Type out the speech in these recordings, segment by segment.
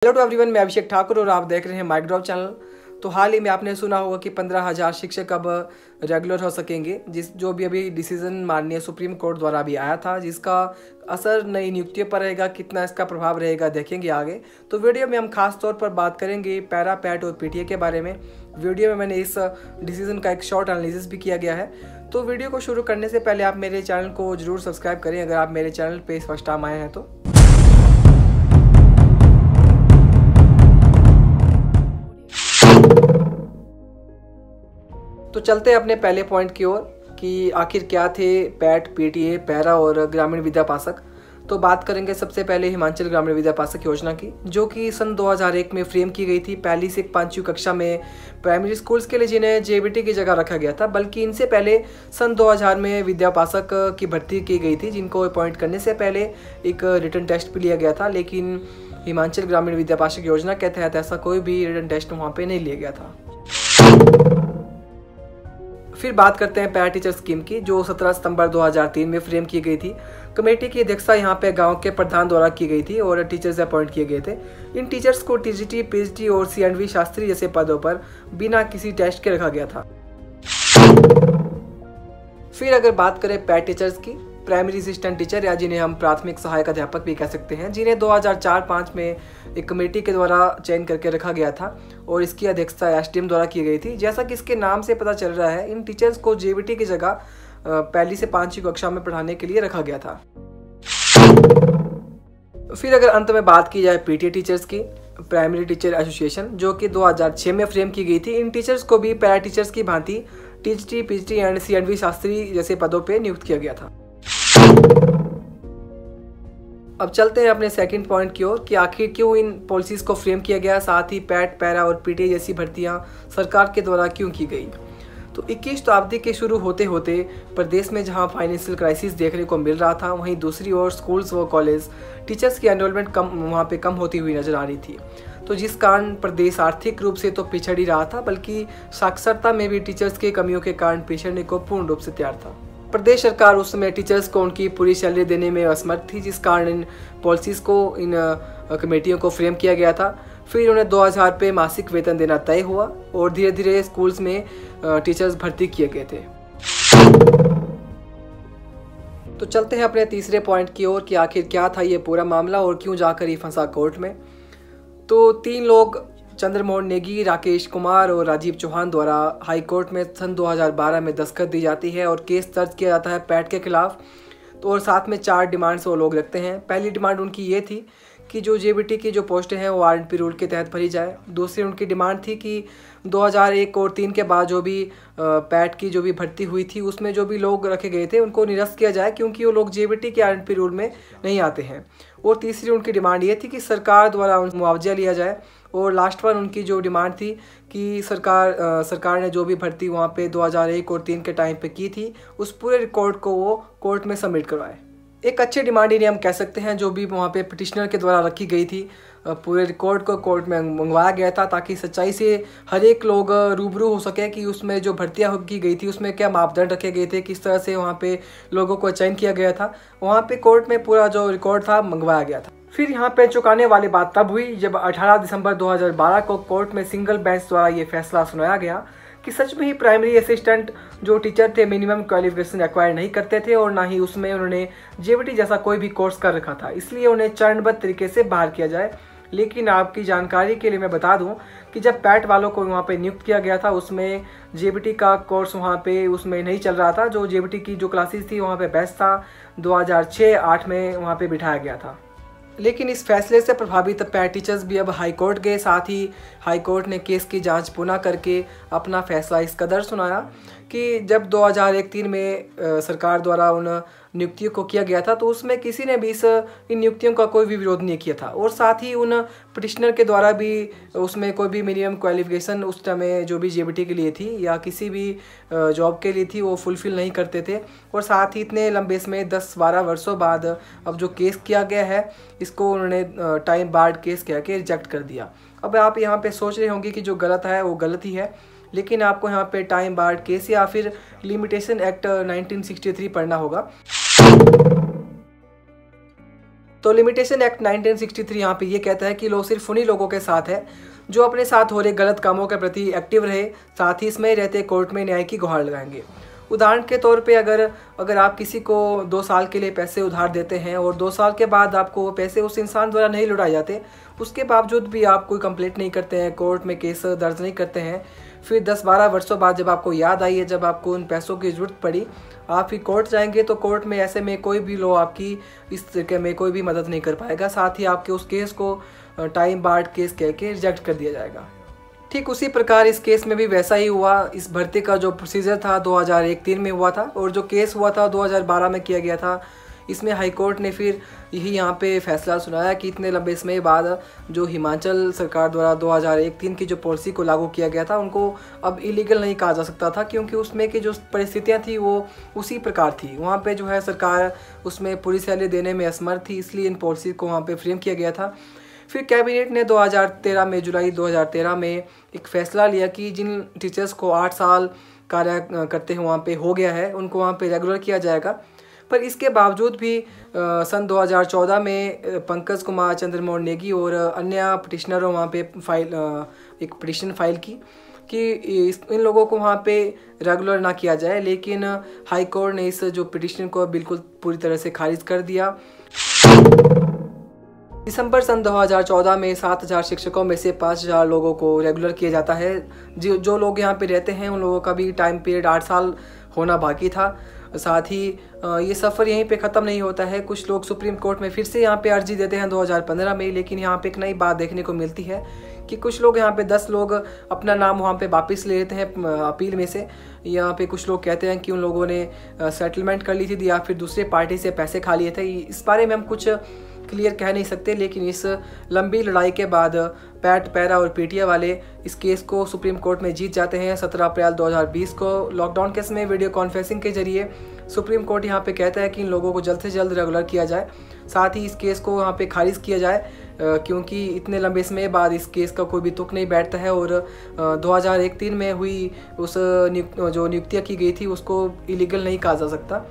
Hello to everyone, मैं अभिषेक ठाकुर और आप देख रहे हैं माइक ड्रॉप चैनल। तो हाल ही में आपने सुना होगा कि 15,000 शिक्षक अब रेगुलर हो सकेंगे, जो भी अभी डिसीजन माननीय सुप्रीम कोर्ट द्वारा भी आया था, जिसका असर नई नियुक्तियों पर रहेगा, कितना इसका प्रभाव रहेगा देखेंगे आगे। तो वीडियो में हम खास तौर पर बात करेंगे पैरा, पैट और पीटीए के बारे में। वीडियो में मैंने इस डिसीजन का एक शॉर्ट एनालिसिस भी किया गया है। तो वीडियो को शुरू करने से पहले आप मेरे चैनल को जरूर सब्सक्राइब करें अगर आप मेरे चैनल पर फर्स्ट टाइम आए हैं तो चलते हैं अपने पहले पॉइंट की ओर कि आखिर क्या थे पैट, पीटीए, पैरा और ग्रामीण विद्यापासक। तो बात करेंगे सबसे पहले हिमाचल ग्रामीण विद्यापासक योजना की, जो कि सन 2001 में फ्रेम की गई थी। पहली से 5वीं कक्षा में प्राइमरी स्कूल्स के लिए जिन्हें जेबीटी की जगह रखा गया था, बल्कि इनसे पहले सन 2000 में विद्यापासक की भर्ती की गई थी, जिनको अपॉइंट करने से पहले एक रिटन टेस्ट भी लिया गया था। लेकिन हिमाचल ग्रामीण विद्यापासक योजना के तहत ऐसा कोई भी रिटन टेस्ट वहाँ पर नहीं लिया गया था। फिर बात करते हैं पैरा टीचर स्कीम की, जो 17 सितंबर 2003 में फ्रेम की गई थी। कमेटी की अध्यक्षता यहाँ पे गांव के प्रधान द्वारा की गई थी और टीचर्स अपॉइंट किए गए थे। इन टीचर्स को टीजीटी, पीएचडी और सीएंडवी शास्त्री जैसे पदों पर बिना किसी टेस्ट के रखा गया था। फिर अगर बात करें पैट टीचर्स की, प्राइमरी असिस्टेंट टीचर या जिन्हें हम प्राथमिक सहायक अध्यापक भी कह सकते हैं, जिन्हें 2004-05 में एक कमेटी के द्वारा चयन करके रखा गया था और इसकी अध्यक्षता एसडीएम द्वारा की गई थी। जैसा कि इसके नाम से पता चल रहा है, इन टीचर्स को जेबीटी की जगह पहली से 5वीं कक्षा में पढ़ाने के लिए रखा गया था। फिर अगर अंत में बात की जाए पीटीए टीचर्स की, प्राइमरी टीचर एसोसिएशन, जो कि 2006 में फ्रेम की गई थी। इन टीचर्स को भी पैरा टीचर्स की भांति टीजीटी, पीएचडी एंड सीएंडवी शास्त्री जैसे पदों पर नियुक्त किया गया था। अब चलते हैं अपने सेकंड पॉइंट की ओर कि आखिर क्यों इन पॉलिसीज को फ्रेम किया गया, साथ ही पैट, पैरा और पीटीए जैसी भर्तियां सरकार के द्वारा क्यों की गई। तो 21वीं शताब्दी के शुरू होते होते प्रदेश में जहां फाइनेंशियल क्राइसिस देखने को मिल रहा था, वहीं दूसरी ओर स्कूल्स व कॉलेज टीचर्स की एनरोलमेंट वहाँ पे कम होती हुई नजर आ रही थी। तो जिस कारण प्रदेश आर्थिक रूप से तो पिछड़ ही रहा था, बल्कि साक्षरता में भी टीचर्स की कमियों के कारण पिछड़ने को पूर्ण रूप से तैयार था। प्रदेश सरकार उस समय टीचर्स को उनकी पूरी सैलरी देने में असमर्थ थी, जिस कारण इन पॉलिसीज को, इन कमेटियों को फ्रेम किया गया था। फिर उन्हें 2000 पे मासिक वेतन देना तय हुआ और धीरे धीरे स्कूल्स में टीचर्स भर्ती किए गए थे। तो चलते हैं अपने तीसरे पॉइंट की ओर कि आखिर क्या था ये पूरा मामला और क्यों जाकर ये फंसा कोर्ट में। तो 3 लोग, चंद्रमोहन नेगी, राकेश कुमार और राजीव चौहान द्वारा हाई कोर्ट में सन 2012 में दस्तखत दी जाती है और केस दर्ज किया जाता है पैट के खिलाफ। तो और साथ में 4 डिमांड्स वो लोग रखते हैं। पहली डिमांड उनकी ये थी कि जो जेबीटी की जो पोस्टें हैं वो आरएनपी रूल के तहत भरी जाए। दूसरी उनकी डिमांड थी कि 2001 और 3 के बाद जो भी पैट की जो भी भर्ती हुई थी, उसमें जो भी लोग रखे गए थे उनको निरस्त किया जाए, क्योंकि वो लोग जेबीटी के आरएनपी रूल में नहीं आते हैं। और तीसरी उनकी डिमांड ये थी कि सरकार द्वारा मुआवजा लिया जाए। और लास्ट वन उनकी जो डिमांड थी कि सरकार ने जो भी भर्ती वहाँ पे 2001 और 3 के टाइम पे की थी, उस पूरे रिकॉर्ड को वो कोर्ट में सबमिट करवाए। एक अच्छी डिमांड इन्हें हम कह सकते हैं, जो भी वहाँ पे पिटिशनर के द्वारा रखी गई थी। पूरे रिकॉर्ड को कोर्ट में मंगवाया गया था ताकि सच्चाई से हर एक लोग रूबरू हो सके कि उसमें जो भर्तियाँ की गई थी उसमें क्या मापदंड रखे गए थे, किस तरह से वहाँ पे लोगों को चयन किया गया था। वहाँ पे कोर्ट में पूरा जो रिकॉर्ड था मंगवाया गया था। फिर यहाँ पे चौंकाने वाली बात तब हुई जब 18 दिसंबर 2012 को कोर्ट में सिंगल बेंच द्वारा ये फैसला सुनाया गया कि सच में ही प्राइमरी असिस्टेंट जो टीचर थे मिनिमम क्वालिफिकेशन एक्वायर नहीं करते थे और ना ही उसमें उन्होंने जेबीटी जैसा कोई भी कोर्स कर रखा था, इसलिए उन्हें चरणबद्ध तरीके से बाहर किया जाए। लेकिन आपकी जानकारी के लिए मैं बता दूं कि जब पैट वालों को वहाँ पे नियुक्त किया गया था, उसमें जेबीटी का कोर्स वहाँ पे उसमें नहीं चल रहा था। जो जेबीटी की जो क्लासेस थी वहाँ पे बेस्ट था, 2006-08 में वहाँ पे बिठाया गया था। लेकिन इस फैसले से प्रभावित पैट टीचर्स भी अब हाई कोर्ट गए। साथ ही हाई कोर्ट ने केस की जांच पुनः करके अपना फैसला इस कदर सुनाया कि जब 2001-03 में सरकार द्वारा उन नियुक्तियों को किया गया था, तो उसमें किसी ने भी इन नियुक्तियों का कोई भी विरोध नहीं किया था। और साथ ही उन पिटिशनर के द्वारा भी उसमें कोई भी मिनिमम क्वालिफिकेशन उस समय जो भी जेबीटी के लिए थी या किसी भी जॉब के लिए थी वो फुलफिल नहीं करते थे। और साथ ही इतने लंबे समय 10-12 वर्षों बाद अब जो केस किया गया है, इसको उन्होंने टाइम बार्ड केस कह के रिजेक्ट कर दिया। अब आप यहाँ पे सोच रहे होंगे कि जो गलत है वो गलत ही है, लेकिन आपको यहाँ पे टाइम बार्ड केस या फिर लिमिटेशन एक्ट 1963 पढ़ना होगा। तो लिमिटेशन एक्ट 1963 यहाँ पे ये कहता है कि लॉ सिर्फ उन्हीं लोगों के साथ है जो अपने साथ हो रहे गलत कामों के प्रति एक्टिव रहे, साथ ही इसमें रहते कोर्ट में न्याय की गुहार लगाएंगे। उदाहरण के तौर पे अगर आप किसी को 2 साल के लिए पैसे उधार देते हैं और 2 साल के बाद आपको वो पैसे उस इंसान द्वारा नहीं लौटाए जाते, उसके बावजूद भी आप कोई कंप्लेंट नहीं करते हैं, कोर्ट में केस दर्ज नहीं करते हैं, फिर 10-12 वर्षों बाद जब आपको याद आई है, जब आपको उन पैसों की ज़रूरत पड़ी, आप फिर कोर्ट जाएंगे तो कोर्ट में ऐसे में कोई भी लॉ आपकी इस तरीके में कोई भी मदद नहीं कर पाएगा। साथ ही आपके उस केस को टाइम बार्ड केस कह के रिजेक्ट कर दिया जाएगा। ठीक उसी प्रकार इस केस में भी वैसा ही हुआ। इस भर्ती का जो प्रोसीजर था 2001-03 में हुआ था और जो केस हुआ था 2012 में किया गया था। इसमें हाई कोर्ट ने फिर यही यहाँ पे फैसला सुनाया कि इतने लंबे समय बाद जो हिमाचल सरकार द्वारा 2001-03 की जो पॉलिसी को लागू किया गया था उनको अब इलीगल नहीं कहा जा सकता था, क्योंकि उसमें की जो परिस्थितियाँ थी वो उसी प्रकार थी। वहाँ पे जो है सरकार उसमें पूरी सैलरी देने में असमर्थ थी, इसलिए इन पॉलिसी को वहाँ पे फ्रेम किया गया था। फिर कैबिनेट ने 2013 में जुलाई 2013 में एक फ़ैसला लिया कि जिन टीचर्स को 8 साल कार्य करते हैं वहाँ पे हो गया है, उनको वहाँ पे रेगुलर किया जाएगा। पर इसके बावजूद भी सन 2014 में पंकज कुमार, चंद्रमोहन नेगी और अन्य पिटिशनरों वहाँ पे एक पिटिशन फाइल की कि इन लोगों को वहाँ पे रेगुलर ना किया जाए, लेकिन हाई कोर्ट ने इस जो पिटिशन को बिल्कुल पूरी तरह से खारिज कर दिया। दिसंबर सन 2014 में 7,000 शिक्षकों में से 5,000 लोगों को रेगुलर किया जाता है। जो लोग यहाँ पे रहते हैं उन लोगों का भी टाइम पीरियड 8 साल होना बाकी था। साथ ही ये सफ़र यहीं पे ख़त्म नहीं होता है। कुछ लोग सुप्रीम कोर्ट में फिर से यहाँ पे अर्जी देते हैं 2015 में, लेकिन यहाँ पे एक नई बात देखने को मिलती है कि कुछ लोग यहाँ पे 10 लोग अपना नाम वहाँ पे वापस ले लेते हैं अपील में से। यहाँ पे कुछ लोग कहते हैं कि उन लोगों ने सेटलमेंट कर ली थी या फिर दूसरे पार्टी से पैसे खा लिए थे। इस बारे में हम कुछ क्लियर कह नहीं सकते, लेकिन इस लंबी लड़ाई के बाद पैट, पैरा और पीटीए वाले इस केस को सुप्रीम कोर्ट में जीत जाते हैं। 17 अप्रैल 2020 को लॉकडाउन केस में वीडियो कॉन्फ्रेंसिंग के जरिए सुप्रीम कोर्ट यहाँ पे कहता है कि इन लोगों को जल्द से जल्द रेगुलर किया जाए, साथ ही इस केस को यहाँ पे खारिज किया जाए, क्योंकि इतने लंबे समय बाद इस केस का कोई भी तुक नहीं बैठता है और 2001-03 में हुई उस जो नियुक्तियाँ की गई थी उसको इलीगल नहीं कहा जा सकता।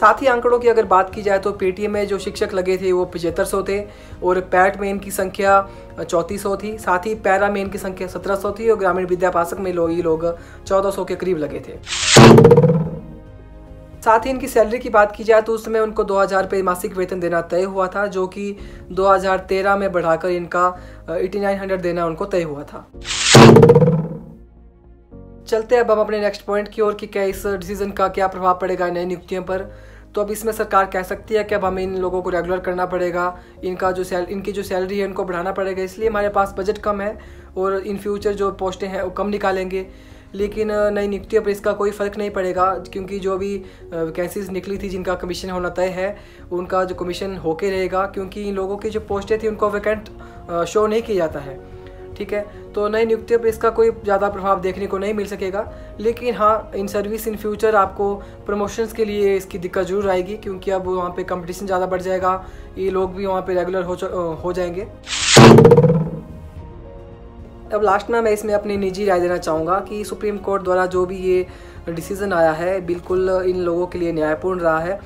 साथ ही आंकड़ों की अगर बात की जाए तो पीटीए में जो शिक्षक लगे थे वो 7500 थे और पैट में इनकी संख्या 3400 थी। साथ ही पैरा में इनकी संख्या 1700 थी और ग्रामीण विद्यापासक में ये लोग 1400 के करीब लगे थे। साथ ही इनकी सैलरी की बात की जाए तो उस समय उनको 2000 रुपये मासिक वेतन देना तय हुआ था, जो कि 2013 में बढ़ाकर इनका 8900 देना उनको तय हुआ था। चलते अब हम अपने नेक्स्ट पॉइंट की ओर कि क्या इस डिसीजन का क्या प्रभाव पड़ेगा नई नियुक्तियों पर। तो अब इसमें सरकार कह सकती है कि अब हमें इन लोगों को रेगुलर करना पड़ेगा, इनकी जो सैलरी है उनको बढ़ाना पड़ेगा, इसलिए हमारे पास बजट कम है और इन फ्यूचर जो पोस्टें हैं वो कम निकालेंगे। लेकिन नई नियुक्तियों पर इसका कोई फ़र्क नहीं पड़ेगा, क्योंकि जो भी वैकेंसीज निकली थी जिनका कमीशन होना तय है उनका जो कमीशन होके रहेगा, क्योंकि इन लोगों की जो पोस्टें थी उनको वैकेंट शो नहीं किया जाता है। ठीक है, तो नई नियुक्तियों पर इसका कोई ज़्यादा प्रभाव देखने को नहीं मिल सकेगा। लेकिन हाँ, इन सर्विस इन फ्यूचर आपको प्रमोशंस के लिए इसकी दिक्कत जरूर आएगी, क्योंकि अब वहाँ पे कंपटीशन ज़्यादा बढ़ जाएगा, ये लोग भी वहाँ पे रेगुलर हो जाएंगे। अब लास्ट में मैं इसमें अपनी निजी राय देना चाहूँगा कि सुप्रीम कोर्ट द्वारा जो भी ये डिसीज़न आया है बिल्कुल इन लोगों के लिए न्यायपूर्ण रहा है,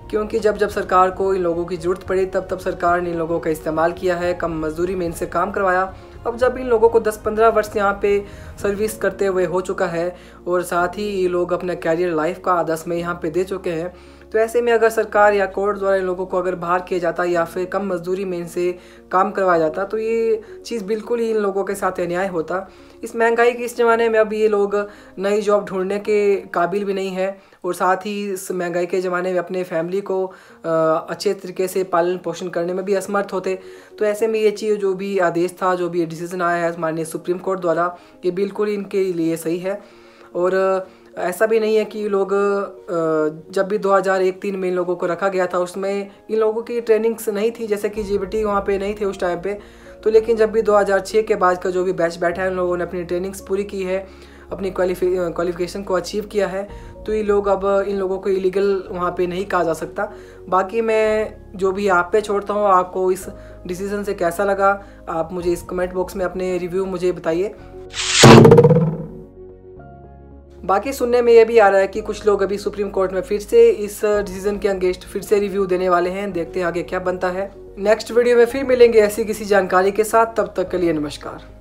क्योंकि जब सरकार को इन लोगों की ज़रूरत पड़ी तब सरकार ने इन लोगों का इस्तेमाल किया है, कम मजदूरी में इनसे काम करवाया। अब जब इन लोगों को 10-15 वर्ष यहाँ पे सर्विस करते हुए हो चुका है और साथ ही ये लोग अपना कैरियर लाइफ का 10 में यहाँ पे दे चुके हैं, तो ऐसे में अगर सरकार या कोर्ट द्वारा इन लोगों को अगर बाहर किया जाता या फिर कम मजदूरी में इनसे काम करवाया जाता तो ये चीज़ बिल्कुल ही इन लोगों के साथ अन्याय होता। इस महंगाई के इस ज़माने में अब ये लोग नई जॉब ढूंढने के काबिल भी नहीं है और साथ ही इस महंगाई के ज़माने में अपने फैमिली को अच्छे तरीके से पालन पोषण करने में भी असमर्थ होते। तो ऐसे में ये चीज़ जो भी आदेश था, जो भी डिसीज़न आया है माननीय सुप्रीम कोर्ट द्वारा, ये बिल्कुल इनके लिए सही है। और ऐसा भी नहीं है कि लोग जब भी 2001-03 में इन लोगों को रखा गया था उसमें इन लोगों की ट्रेनिंग्स नहीं थी, जैसे कि जीबीटी वहाँ पे नहीं थे उस टाइम पे। तो लेकिन जब भी 2006 के बाद का जो भी बैच बैठा है उन लोगों ने अपनी ट्रेनिंग्स पूरी की है, अपनी क्वालिफिकेशन को अचीव किया है, तो ये लोग अब इन लोगों को इलीगल वहाँ पे नहीं कहा जा सकता। बाकी मैं जो भी आप पे छोड़ता हूँ, आपको इस डिसीज़न से कैसा लगा आप मुझे इस कमेंट बॉक्स में अपने रिव्यू मुझे बताइए। बाकी सुनने में ये भी आ रहा है कि कुछ लोग अभी सुप्रीम कोर्ट में फिर से इस डिसीजन के अगेंस्ट फिर से रिव्यू देने वाले हैं। देखते हैं आगे क्या बनता है। नेक्स्ट वीडियो में फिर मिलेंगे ऐसी किसी जानकारी के साथ, तब तक के लिए नमस्कार।